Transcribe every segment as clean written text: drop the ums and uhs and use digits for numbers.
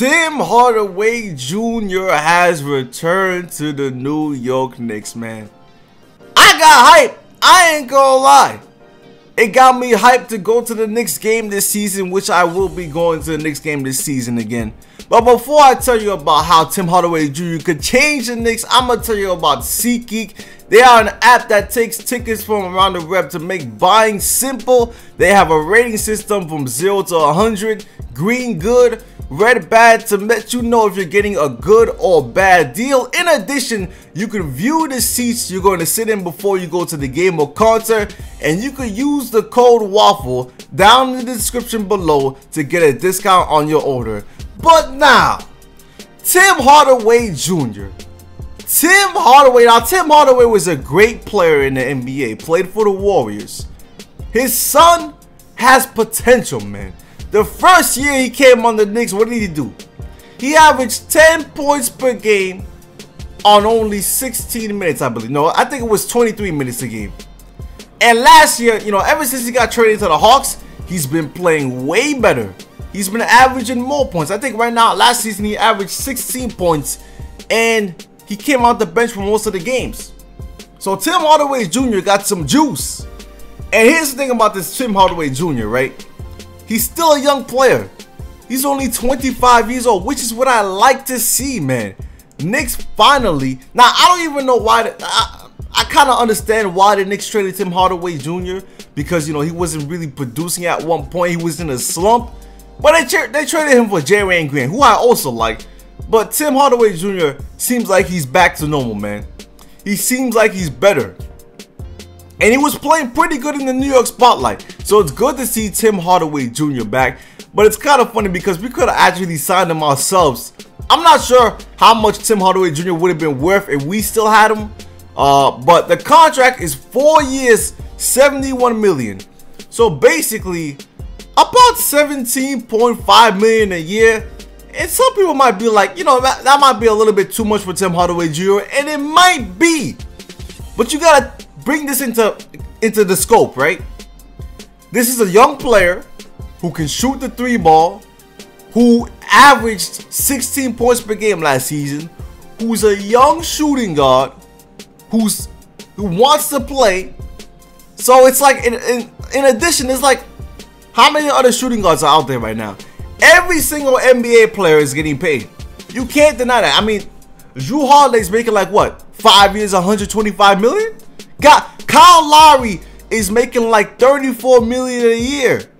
Tim Hardaway Jr. has returned to the New York Knicks, man. I got hype. I ain't gonna lie. It got me hyped to go to the Knicks game this season, which I will be going to the Knicks game this season again. But before I tell you about how Tim Hardaway Jr. could change the Knicks, I'm going to tell you about SeatGeek. They are an app that takes tickets from around the web to make buying simple. They have a rating system from 0 to 100, green good, red bad, to let you know if you're getting a good or bad deal. In addition, you can view the seats you're going to sit in before you go to the game or concert, and you can use the code WAFFLE down in the description below to get a discount on your order. But now, Tim Hardaway Jr. Tim Hardaway was a great player in the NBA, played for the Warriors. His son has potential, man. The first year he came on the Knicks, what did he do? He averaged 10 points per game on only 16 minutes, I believe. No, I think it was 23 minutes a game. And last year, ever since he got traded to the Hawks, he's been playing way better. He's been averaging more points. I think right now, last season, he averaged 16 points, and he came out the bench for most of the games. So Tim Hardaway Jr. got some juice. And here's the thing about this Tim Hardaway Jr., right? He's still a young player. He's only 25 years old, which is what I like to see, man. Knicks finally. Now, I don't even know why. I kind of understand why the Knicks traded Tim Hardaway Jr. because, he wasn't really producing at one point. He was in a slump. But they traded him for J-Ray Green, who I also like. But Tim Hardaway Jr. seems like he's back to normal, man. He seems like he's better. And he was playing pretty good in the New York spotlight. So it's good to see Tim Hardaway Jr. back. But it's kind of funny because we could have actually signed him ourselves. I'm not sure how much Tim Hardaway Jr. would have been worth if we still had him. But the contract is 4 years, $71 million. So basically, about $17.5 million a year. And some people might be like, that might be a little bit too much for Tim Hardaway Jr. And it might be. But you gotta bring this into the scope, right? This is a young player who can shoot the 3-ball, who averaged 16 points per game last season, who's a young shooting guard, who wants to play. So it's like, in addition, it's like, how many other shooting guards are out there right now? Every single NBA player is getting paid. You can't deny that. I mean, Jrue Holiday's making like what? 5 years, $125 million? Kyle Lowry is making like $34 million a year.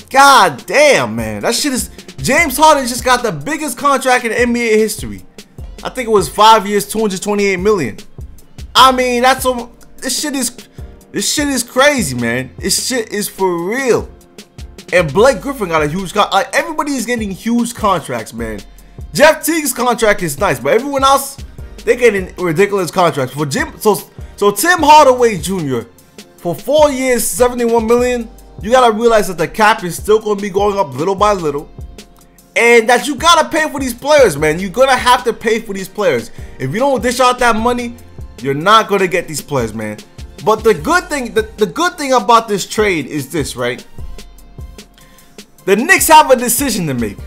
God damn, man. That shit is... James Harden just got the biggest contract in NBA history. I think it was 5 years, $228 million. I mean, that's... This shit is crazy, man. This shit is for real. And Blake Griffin got a huge contract. Like, everybody is getting huge contracts, man. Jeff Teague's contract is nice, but everyone else, they're getting ridiculous contracts. So Tim Hardaway Jr. for 4 years, $71 million. You gotta realize that the cap is still gonna be going up little by little, and that you gotta pay for these players, man. You're gonna have to pay for these players. If you don't dish out that money, you're not gonna get these players, man. But the good thing about this trade is this, right? The Knicks have a decision to make,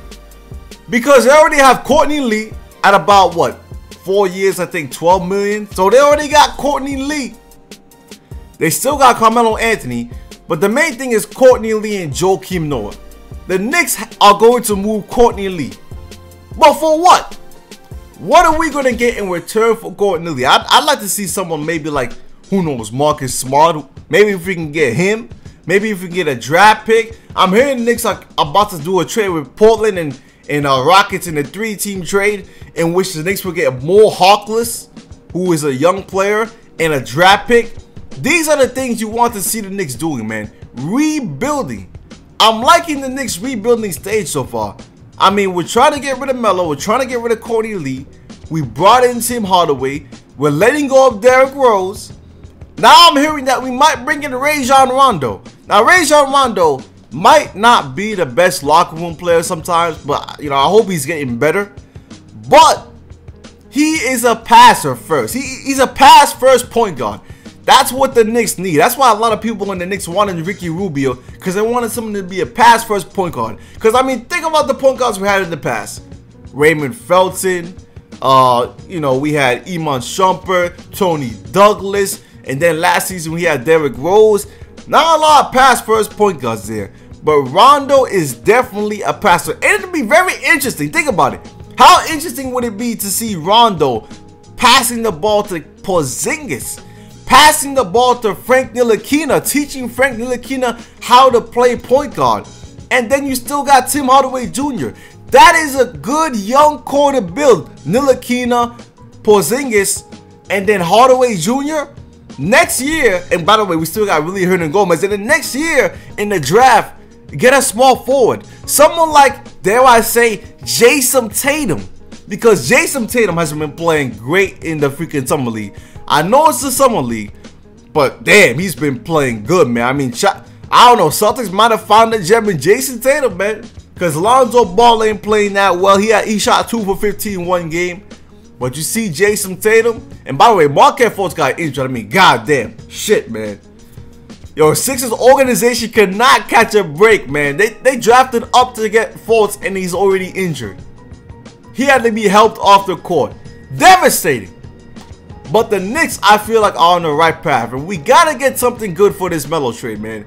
because they already have Courtney Lee at about what, 4 years, I think $12 million. So they already got Courtney Lee. They still got Carmelo Anthony, but the main thing is Courtney Lee and Joakim Noah. The Knicks are going to move Courtney Lee, but for what? What are we going to get in return for Courtney Lee? I'd like to see someone maybe like, who knows, Marcus Smart. Maybe if we can get him. Maybe if we can get a draft pick. I'm hearing the Knicks are about to do a trade with Portland and Rockets in a 3-team trade, in which the Knicks will get Mo Harkless, who is a young player, and a draft pick. These are the things you want to see the Knicks doing, man. Rebuilding. I'm liking the Knicks rebuilding stage so far. I mean, we're trying to get rid of Melo. We're trying to get rid of Courtney Lee. We brought in Tim Hardaway. We're letting go of Derrick Rose. Now I'm hearing that we might bring in Rajon Rondo. Now Rajon Rondo might not be the best locker room player sometimes, but I hope he's getting better. But he is a passer first. He's a pass first point guard. That's what the Knicks need. That's why a lot of people in the Knicks wanted Ricky Rubio, because they wanted someone to be a pass-first point guard. Because, I mean, think about the point guards we had in the past. Raymond Felton, you know, we had Iman Shumpert, Tony Douglas, and then last season we had Derrick Rose. Not a lot of pass-first point guards there. But Rondo is definitely a passer. And it'll be very interesting. Think about it. How interesting would it be to see Rondo passing the ball to Porzingis, passing the ball to Frank Ntilikina, teaching Frank Ntilikina how to play point guard. And then you still got Tim Hardaway Jr. That is a good young core to build. Ntilikina, Porzingis, and then Hardaway Jr. Next year, and by the way, we still got Willie Hernangomez. And then next year in the draft, get a small forward. Someone like, dare I say, Jason Tatum. Because Jason Tatum hasn't been playing great in the freaking Summer League. I know it's the Summer League, but damn, he's been playing good, man. I mean, I don't know, Celtics might have found a gem in Jason Tatum, man. Because Lonzo Ball ain't playing that well. He shot 2 for 15 one game. But you see Jason Tatum. And by the way, Markelle Fultz got injured. I mean, goddamn. Shit, man. Yo, Sixers organization cannot catch a break, man. They drafted up to get Fultz and he's already injured. He had to be helped off the court. Devastating. But the Knicks, I feel like, are on the right path. And we got to get something good for this Melo trade, man.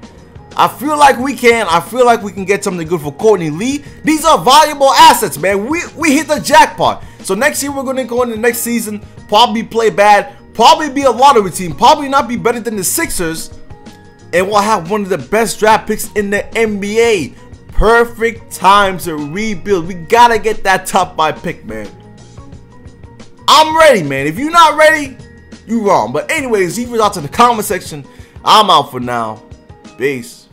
I feel like we can. I feel like we can get something good for Courtney Lee. These are valuable assets, man. We hit the jackpot. So next year, we're going to go into the next season, probably play bad, probably be a lottery team, probably not be better than the Sixers. And we'll have one of the best draft picks in the NBA. Perfect time to rebuild. We got to get that top 5 pick, man. I'm ready, man. If you're not ready, you're wrong. But anyways, leave it out in the comment section. I'm out for now. Peace.